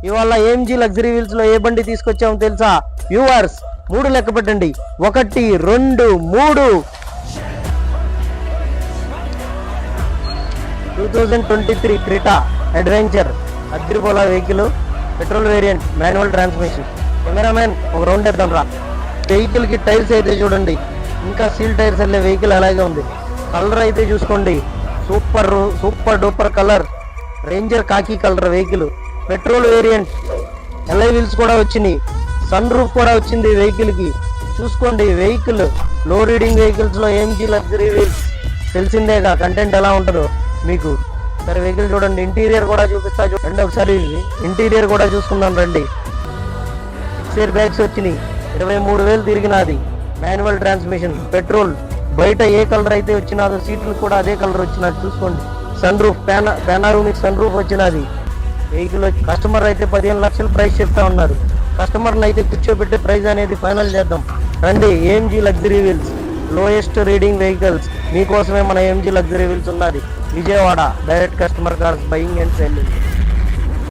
ఇవాళ AMG luxury wheels లో ఏ బండి తీసుకొచ్చామో తెలుసా వ్యూవర్స్? 3 లెక్క పెట్టండి. 1 2 3. 2023 క్రిటా అడ్వెంచర్ అద్రిపోలా vehicle, petrol variant, manual transmission. Cameraman ఒక రౌండ్ వేద్దాం రా. వెహికల్ కి టైర్స్ అయితే చూడండి, ఇంకా సీల్ టైర్స్ వెళ్ళే వెహికల్ అలాగే ఉంది. కలర్ అయితే చూసుకోండి, సూపర్ డూపర్ కలర్, రేంజర్ కాకి colour vehicle, petrol variant. Alloy wheels కూడా వచ్చినాయి, సన్ రూఫ్ కూడా వచ్చింది వెహికల్ కి. చూసుకోండి వెహికల్ లో రీడింగ్ వెహికల్స్ లో ఏఎంజీ లగ్జరీ వీల్స్ తెలిసిందేగా కంటెంట్ ఎలా ఉంటుందో మీకు. సరే వెహికల్ చూడండి, ఇంటీరియర్ కూడా చూపిస్తా చూడండి ఒకసారి. ఇంటీరియర్ కూడా చూసుకుందాం రండి. 6 ఎయిర్ బ్యాగ్స్ వచ్చినాయి, 23,000 తిరిగినది. Manual transmission, petrol. బయట ఏ కలర్ అయితే వచ్చినాదో సీట్లు కూడా అదే కలర్ వచ్చినది చూసుకోండి. సన్ రూఫ్, పానారోమిక్ సన్ రూఫ్ వచ్చినది. వెహికల్ కస్టమర్ అయితే 15 లక్షలు ప్రైస్ చెప్తా ఉన్నారు. కస్టమర్ని అయితే కూర్చోబెట్టే ప్రైస్ అనేది ఫైనల్ చేద్దాం రండి. AMG luxury wheels lowest reading vehicles మీకోసమే మన ఏఎంజీ లగ్జరీ వీల్స్ ఉన్నది Vijayawada. Direct customer cars buying and selling.